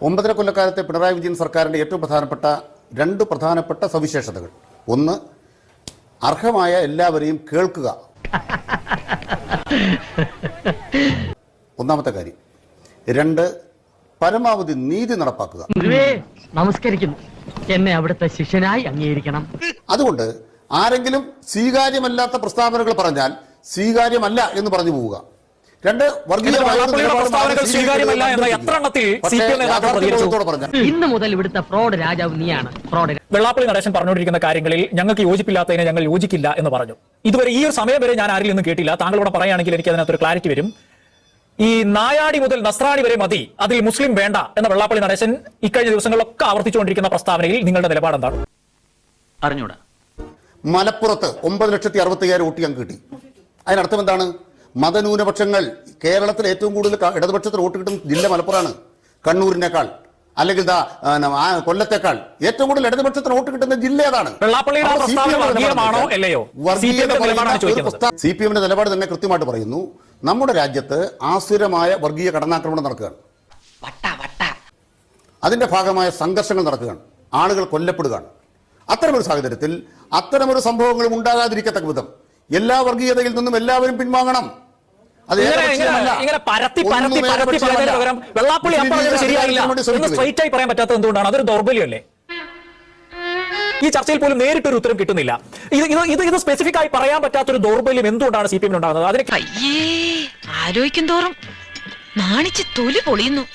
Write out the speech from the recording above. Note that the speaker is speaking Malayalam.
9.5 കൊല്ലക്കാലത്തെ പിണറായി വിജയൻ സർക്കാരിൻ്റെ ഏറ്റവും പ്രധാനപ്പെട്ട സവിശേഷതകൾ: ഒന്ന്, അർഹമായ എല്ലാവരെയും കേൾക്കുക. ഒന്നാമത്തെ കാര്യം. 2, പരമാവധി നീതി നടപ്പാക്കുക. നമസ്കരിക്കുന്നു. എന്നെ അവിടുത്തെ ശിഷ്യനായി അംഗീകരിക്കണം. അതുകൊണ്ട് ആരെങ്കിലും സ്വീകാര്യമല്ലാത്ത പ്രസ്താവനകൾ പറഞ്ഞാൽ സ്വീകാര്യമല്ല എന്ന് പറഞ്ഞു പോവുക. 2, ഇന്ന് മുതൽ ഇവിടുത്തെ ഫ്രോഡ് രാജാവ് നീയാണ്. ഫ്രോഡ്. വെള്ളാപ്പള്ളി നടേശൻ പറഞ്ഞുകൊണ്ടിരിക്കുന്ന കാര്യങ്ങളിൽ ഞങ്ങൾക്ക് യോജിപ്പില്ലാത്തതിനെ ഞങ്ങൾ യോജിക്കില്ല എന്ന് പറഞ്ഞു. ഇതുവരെ ഈ ഒരു സമയം വരെ ഞാൻ ആരിൽ നിന്നും കേട്ടില്ല. താങ്കൾ ഇവിടെ പറയുകയാണെങ്കിൽ എനിക്ക് അതിനകത്തൊരു ക്ലാരിറ്റി വരും. ഈ നായാടി മുതൽ നസ്രാണി വരെ മതി, അതിൽ മുസ്ലിം വേണ്ട എന്ന വെള്ളാപ്പള്ളി നടേശൻ ഇക്കഴിഞ്ഞ ദിവസങ്ങളിലൊക്കെ ആവർത്തിച്ചുകൊണ്ടിരിക്കുന്ന പ്രസ്താവനയിൽ നിങ്ങളുടെ നിലപാട് എന്താണ്? അറിഞ്ഞൂടാ. മലപ്പുറത്ത് 9,65,000 വോട്ട് ഞങ്ങൾക്ക് കിട്ടി. അതിനർത്ഥം എന്താണ്? മതന്യൂനപക്ഷങ്ങൾ കേരളത്തിൽ ഏറ്റവും കൂടുതൽ ഇടതുപക്ഷത്തിന് വോട്ട് കിട്ടുന്ന ജില്ല മലപ്പുറമാണ്. കണ്ണൂരിനേക്കാൾ അല്ലെങ്കിൽ കൊല്ലത്തേക്കാൾ ഏറ്റവും കൂടുതൽ ഇടതുപക്ഷത്തിന് വോട്ട് കിട്ടുന്ന ജില്ല ഏതാണ്? CPM-ന്റെ നിലപാട് തന്നെ കൃത്യമായിട്ട് പറയുന്നു. നമ്മുടെ രാജ്യത്ത് ആസുരമായ വർഗീയ കടന്നാക്രമണം നടക്കുകയാണ്. അതിന്റെ ഭാഗമായ സംഘർഷങ്ങൾ നടക്കുകയാണ്. ആളുകൾ കൊല്ലപ്പെടുകയാണ്. അത്തരമൊരു സാഹചര്യത്തിൽ അത്തരമൊരു സംഭവങ്ങളും ഉണ്ടാകാതിരിക്കത്തക്ക വിധം എല്ലാ വർഗീയതയിൽ നിന്നും എല്ലാവരും പിൻവാങ്ങണം. പറയാൻ പറ്റാത്തത് എന്തുകൊണ്ടാണ്? അതൊരു ദൗർബല്യമല്ലേ? ഈ ചർച്ചയിൽ പോലും നേരിട്ടൊരു ഉത്തരം കിട്ടുന്നില്ല. ഇത് സ്പെസിഫിക് ആയി പറയാൻ പറ്റാത്തൊരു ദൗർബല്യം എന്തുകൊണ്ടാണ് CPM ഉണ്ടാകുന്നത്? അതിനെ ആലോചിക്കും തോറും നാണിച്ച് തൊലി പൊളിയുന്നു.